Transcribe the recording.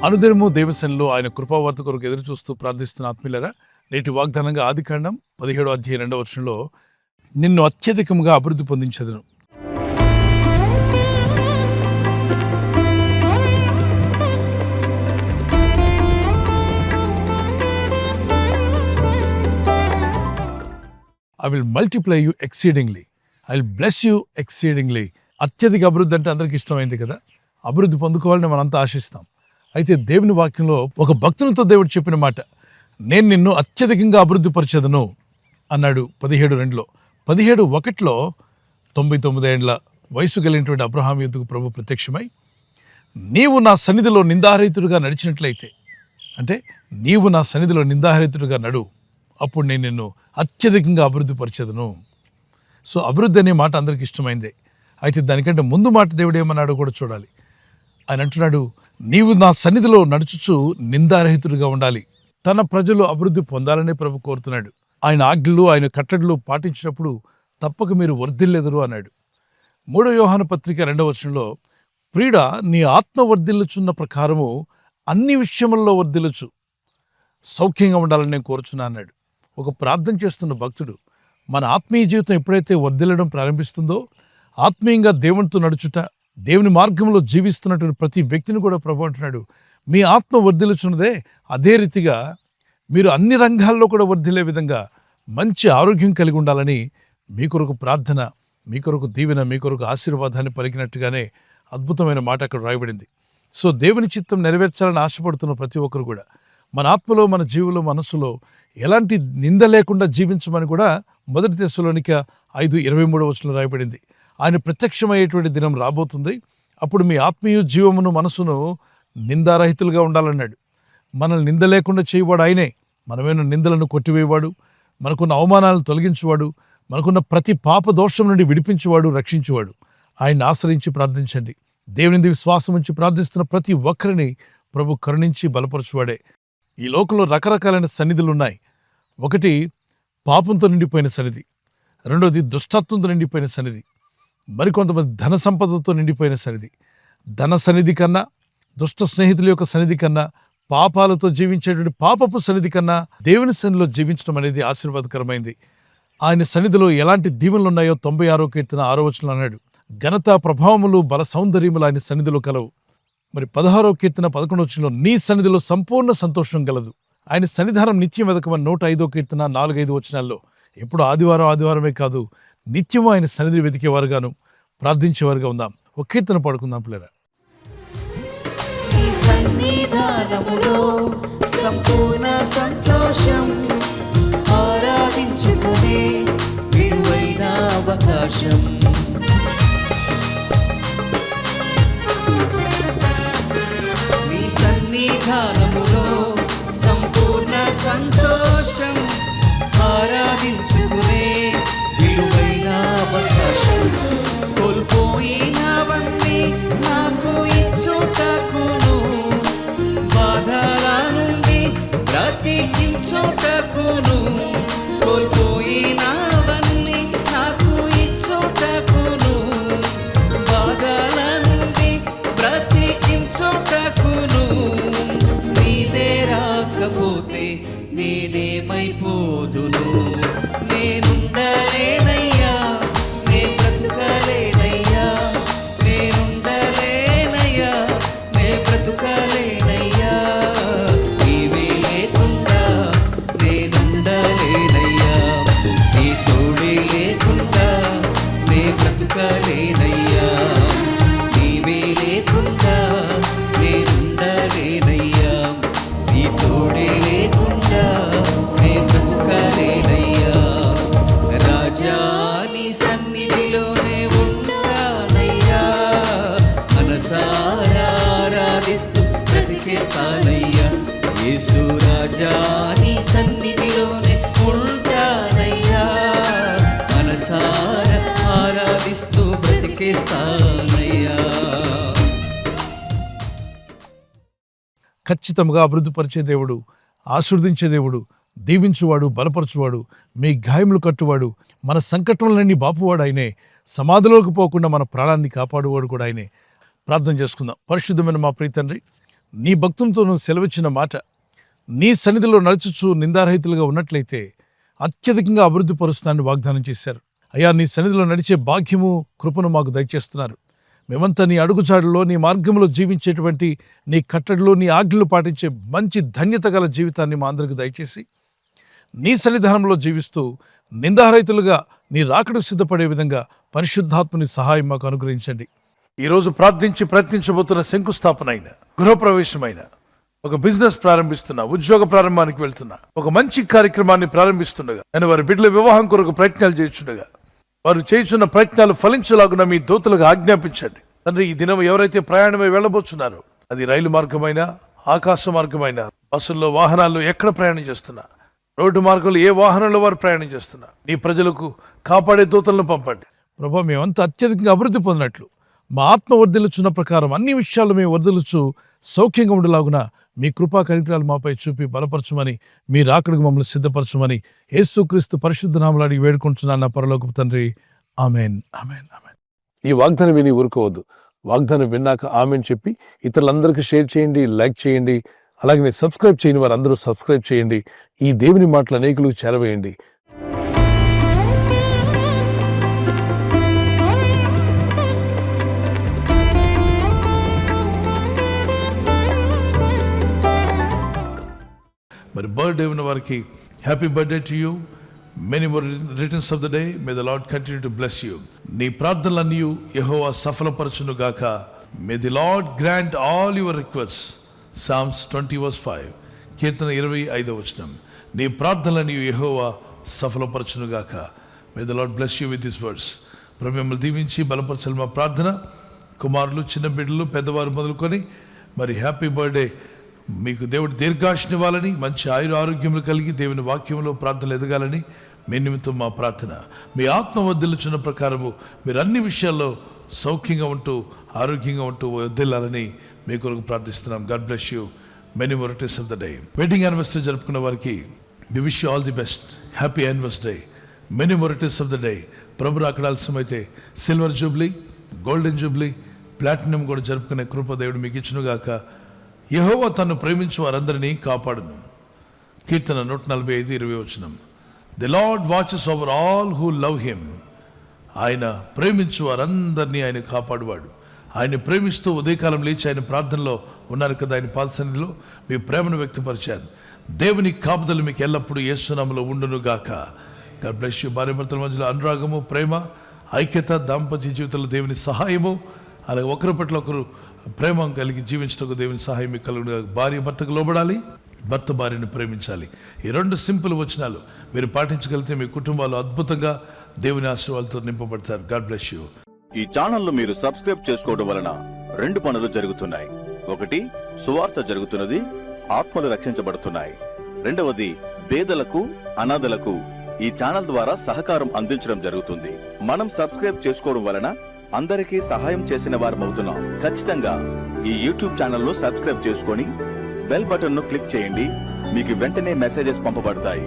అనుదినము దేవసనలో ఆయన కృపావార్త కొరకు ఎదురు చూస్తూ ప్రార్థిస్తున్న ఆత్మీయులారా, నేటి వాగ్దానంగా ఆదికాండం 17వ అధ్యాయం 2వ వచనంలో నిన్ను అత్యధికంగా అభివృద్ధి పొందించెదను. I will multiply you exceedingly, I will bless you exceedingly. అత్యధిక అభివృద్ధి అంటే అందరికి ఇష్టమైంది కదా. అభివృద్ధి పొందుకోవాలని మనంతా ఆశిస్తాం. అయితే దేవుని వాక్యంలో ఒక భక్తునితో దేవుడు చెప్పిన మాట, నేను నిన్ను అత్యధికంగా అభివృద్ధి పరిచేదను అన్నాడు 17:2. 17:1 99 ఏండ్ల వయసు కలిగినటువంటి అబ్రహాం యుద్ధకు ప్రభు ప్రత్యక్షమై, నీవు నా సన్నిధిలో నిందారహితుడిగా నడిచినట్లయితే, అంటే నీవు నా సన్నిధిలో నిందారహితుడిగా నడు, అప్పుడు నేను నిన్ను అత్యధికంగా అభివృద్ధి పరిచేదను. సో అభివృద్ధి అనే మాట అందరికి ఇష్టమైందే. అయితే దానికంటే ముందు మాట దేవుడు ఏమన్నాడో కూడా చూడాలి. ఆయన అంటున్నాడు, నీవు నా సన్నిధిలో నడుచుచు నిందారహితుడిగా ఉండాలి. తన ప్రజలు అభివృద్ధి పొందాలనే ప్రభు కోరుతున్నాడు. ఆయన ఆజ్ఞలు, ఆయన కట్టడలు పాటించినప్పుడు తప్పక మీరు వర్ధిల్లెదరు అన్నాడు. 3వ యోహాను పత్రిక 2వ వచనంలో, ప్రియుడా, నీ ఆత్మ వర్ధిల్లుచున్న ప్రకారము అన్ని విషయముల్లో వర్ధిల్లుచు, సౌఖ్యంగా ఉండాలని నేను కోరుచున్నా అన్నాడు. ఒక ప్రార్థన చేస్తున్న భక్తుడు మన ఆత్మీయ జీవితం ఎప్పుడైతే వర్ధిల్లడం ప్రారంభిస్తుందో, ఆత్మీయంగా దేవునితో నడుచుట, దేవుని మార్గంలో జీవిస్తున్నటువంటి ప్రతి వ్యక్తిని కూడా ప్రభు అంటున్నాడు, మీ ఆత్మ వర్ధిల్లుచున్నదే, అదే రీతిగా మీరు అన్ని రంగాల్లో కూడా వర్ధిల్లే విధంగా మంచి ఆరోగ్యం కలిగి ఉండాలని మీ కొరకు ప్రార్థన, మీ కొరకు దీవెన, మీ కొరకు ఆశీర్వాదాన్ని పలికినట్టుగానే అద్భుతమైన మాట అక్కడ రాయబడింది. సో దేవుని చిత్తం నెరవేర్చాలని ఆశపడుతున్న ప్రతి ఒక్కరు కూడా మన ఆత్మలో, మన జీవులో, మనస్సులో ఎలాంటి నింద లేకుండా జీవించమని కూడా 1 తెస్సలోనిక 5:23 రాయబడింది. ఆయన ప్రత్యక్షమయ్యేటువంటి దినం రాబోతుంది. అప్పుడు మీ ఆత్మీయ జీవమును, మనసును నిందారహితులుగా ఉండాలన్నాడు. మనల్ని నింద లేకుండా చేయవాడు ఆయనే. మనమైన నిందలను కొట్టివేయవాడు, మనకున్న అవమానాలను తొలగించేవాడు, మనకున్న ప్రతి పాప దోషం నుండి విడిపించేవాడు, రక్షించేవాడు. ఆయన్ని ఆశ్రయించి ప్రార్థించండి. దేవుని విశ్వాసం ఉంచి ప్రార్థిస్తున్న ప్రతి ఒక్కరిని ప్రభు కరుణించి బలపరచువాడే. ఈ లోకంలో రకరకాలైన సన్నిధులు ఉన్నాయి. ఒకటి పాపంతో నిండిపోయిన సన్నిధి, రెండోది దుష్టత్వంతో నిండిపోయిన సన్నిధి, మరికొంతమంది ధన సంపదతో నిండిపోయిన సన్నిధి. ధన సన్నిధి కన్నా, దుష్ట స్నేహితుల యొక్క సన్నిధి కన్నా, పాపాలతో జీవించేటువంటి పాపపు సన్నిధి కన్నా దేవుని సన్నిధిలో జీవించడం అనేది ఆశీర్వాదకరమైంది. ఆయన సన్నిధిలో ఎలాంటి దీవెనలు ఉన్నాయో 96వ కీర్తన 6వ వచనం అన్నాడు. ఘనత, ప్రభావములు, బల, సౌందర్యములు ఆయన సన్నిధిలో కలవు. మరి 16వ కీర్తన 11వ వచనంలో, నీ సన్నిధిలో సంపూర్ణ సంతోషం గలదు. ఆయన సన్నిధానం నిత్యం వెదకమని 105వ కీర్తన 4-5 వచనాల్లో, ఎప్పుడు ఆదివారమే కాదు, నిత్యము ఆయన సన్నిధి వెతికేవారుగాను, ప్రార్థించేవారుగా ఉందాం. ఒక కీర్తన పాడుకుందాం పిల్లరా. సన్నిధానములో సంపూర్ణ సంతోషం, ఆరాధించుకునే విలువైన అవకాశం. నీ సన్నిధానములో సంపూర్ణ సంతోషం, ఆరాధించుకునే విలువైన అవకాశం. కోల్పోయినవన్నీ నాకు ఇచ్చుటకును, బాధల నుండి బ్రతికించుటకును. కోల్పోయినవన్నీ నాకు ఇచ్చుటకును, బాధల నుండి బ్రతికించుటకును. నీవే రాకపోతే నేనేమైపోదును. నేనుండలేనయ్యా, నే బ్రతుకలేనయ్యా, నేనుండలేనయ్యా, నే బ్రతుకలేనయ్యా. నీవే లేకుండా నేనుండలేనయ్యా, నీ తోడే లేకుండా నే బ్రతుకలేనయ్యా. నీవే లేకుండా నేనుండలేనయ్యా, నీ తోడే లేకుండా నే బ్రతుకలేనయ్యా. రాజా, నీ సన్నిధిలోనే ఉంటానయ్యా, మనసారా ఆరాధిస్తూ బ్రతికేస్తానయ్యా. యేసు రాజా, నీ సన్నిధిలోనే ఉంటానయ్యా, మనసారా ఆరాధిస్తూ బ్రతికేస్తానయ్యా. ఖచ్చితంగా అభివృద్ధిపరిచే దేవుడు, ఆశీర్వదించే దేవుడు, దీవించువాడు, బలపరచువాడు, మీ గాయములు కట్టువాడు, మన సంకటములన్నీ బాపువాడు ఆయనే. సమాధిలోకి పోకుండా మన ప్రాణాన్ని కాపాడువాడు కూడా ఆయనే. ప్రార్థన చేసుకుందాం. పరిశుద్ధమైన మా ప్రియ తండ్రి, నీ భక్తులతో నువ్వు సెలవిచ్చిన మాట నీ సన్నిధిలో నడుచుచు నిందారహితులుగా ఉన్నట్లయితే అత్యధికంగా అభివృద్ధి పరుస్తానని వాగ్దానం చేశారు. అయ్యా, నీ సన్నిధిలో నడిచే భాగ్యము కృపను మాకు దయచేస్తున్నారు. మేమంతా నీ అడుగుజాడలో నీ మార్గంలో జీవించేటువంటి నీ కట్టడిలో నీ ఆజ్ఞలు పాటించే మంచి ధన్యత గల జీవితాన్ని మా అందరికి దయచేసి నీ సన్నిధానంలో జీవిస్తూ నిందారహితులుగా నీ రాకడకు సిద్ధపడే విధంగా పరిశుద్ధాత్మని సహాయం మాకు అనుగ్రహించండి. ఈరోజు ప్రార్థించి ప్రయత్నించబోతున్న శంకుస్థాపన అయిన, గృహప్రవేశమైన, ఒక బిజినెస్ ప్రారంభిస్తున్నా, ఉద్యోగ ప్రారంభానికి వెళ్తున్నా, ఒక మంచి కార్యక్రమాన్ని ప్రారంభిస్తుండగా, నేను వారి బిడ్డల వివాహం కొరకు ప్రయత్నాలు చేస్తుండగా వారు చేస్తున్న ప్రయత్నాలు ఫలించలాగున మీ దూతలకు ఆజ్ఞాపించండి. తండ్రి, ఈ దినం ఎవరైతే ప్రయాణమై వెళ్ళబోతున్నారో, అది రైలు మార్గమైనా, ఆకాశ మార్గమైనా, బస్సుల్లో, వాహనాల్లో ఎక్కడ ప్రయాణం చేస్తున్నా, రోడ్డు మార్గంలో ఏ వాహనంలో వారు ప్రయాణం చేస్తున్నా, నీ ప్రజలకు కాపాడే దూతలను పంపండి. ప్రభా, మేమంతా అత్యధికంగా అభివృద్ధి పొందినట్లు మా ఆత్మ వర్ధిల్లుచున్న ప్రకారం అన్ని విషయాలు మేము వర్ధిల్లుచు సౌఖ్యంగా ఉండేలాగున మీ కృపా కనికరాలు మాపై చూపి బలపరచమని, మీ రాకడకు మమ్మల్ని సిద్ధపరచమని యేసుక్రీస్తు పరిశుద్ధ నామములో అడిగి వేడుకుంటున్నాను నా పరలోకపు తండ్రి. Amen, amen, amen. ఈ వాగ్దానం విని ఊరుకోవద్దు. వాగ్దానం విన్నాక ఆమెన్ చెప్పి ఇతరులందరికీ షేర్ చేయండి, లైక్ చేయండి. అలాగే సబ్స్క్రైబ్ చేయని వారు అందరూ సబ్స్క్రైబ్ చేయండి. ఈ దేవుని మాటలు అనేకులకు చేరవేయండి. మరి బర్త్డే ఉన్న వారికి happy birthday to you. Many more returns of the day. May the lord continue to bless you. నీ ప్రార్థనలన్నీ యెహోవా సఫలపరచును గాక. May the lord grant all your request. Psalms 20:5. కీర్తన 25. నీ ప్రార్థనలన్నీ యెహోవా సఫలపరచును గాక. May the lord bless you with this words. ప్రభు మిమ్మల్ని దీవించి బలపరచాలి మా ప్రార్థన. కుమారులు, చిన్న బిడ్డలు, పెద్దవారు మొదలుకొని మరి హ్యాపీ బర్త్డే. మీకు దేవుడు దీర్ఘాయుష్నివ్వాలని, మంచి ఆరోగ్యములు కలిగి దేవుని వాక్యంలో ప్రార్థనలు ఎదగాలని మీ నిమిత్తం మా ప్రార్థన. మీ ఆత్మ వర్ధిల్లుచున్న ప్రకారము మీరు అన్ని విషయాల్లో సౌఖ్యంగా ఉంటూ ఆరోగ్యంగా ఉంటూ వర్ధిల్లాలని మీ కొరకు ప్రార్థిస్తున్నాం. God bless you. Many more returns of the day. Wedding anniversary జరుపుకున్న వారికి we wish you all the best. Happy anniversary. Many more returns of the day. ప్రభు రాకడ ఆలస్యమైతే silver jubilee, golden jubilee, platinum కూడా జరుపుకునే కృప దేవుడు మీకు ఇచ్చునుగాక. యెహోవా తన్ను ప్రేమించు వారందరినీ కాపాడును. కీర్తన 145:20. The lord watches over all who love him. ఆయన ప్రేమించు వారందరినీ ఆయన కాపాడువాడు. ఆయన ప్రేమిస్తూ ఉదయకాలం లేచి ఆయన ప్రార్థనలో ఉన్నారు కదా, ఆయన పాదసన్నిధిలో మీ ప్రేమను వ్యక్తపరిచారు. దేవుని కాపుదలు మీకు ఎల్లప్పుడూ యేసు నామములో ఉండును గాక. God bless you. భార్యాభర్తల మధ్యలో అనురాగము, ప్రేమ, ఐక్యత, దాంపత్య జీవితంలో దేవుని సహాయము, అలాగే ఒకరి పట్ల ఒకరు ప్రేమ కలిగి జీవించటకు దేవుని సహాయం మీకు కలుగును. భార్య భర్తకు లోబడాలి, భర్త భార్యను ప్రేమించాలి. ఈ 2 సింపుల్ వచనాలు మీరు పాటించగలిగితే మీ కుటుంబాలు అద్భుతంగా దేవుని ఆశీర్వాదాలతో నింపబడతారు. God bless you. ఈ ఛానల్ను మీరు సబ్స్క్రైబ్ చేసుకోవడం వలన 2 పనులు జరుగుతున్నాయి. 1, సువార్త జరుగుతున్నది, ఆత్మలు రక్షించబడుతున్నాయి. 2వది, పేదలకు, అనాథలకు ఈ ఛానల్ ద్వారా సహకారం అందించడం జరుగుతుంది. మనం సబ్స్క్రైబ్ చేసుకోవడం వలన అందరికీ సహాయం చేసిన వారమవుతున్నాం. ఖచ్చితంగా ఈ యూట్యూబ్ ఛానల్ను సబ్స్క్రైబ్ చేసుకొని బెల్ బటన్ను క్లిక్ చేయండి. మీకు వెంటనే మెసేజెస్ పంపబడతాయి.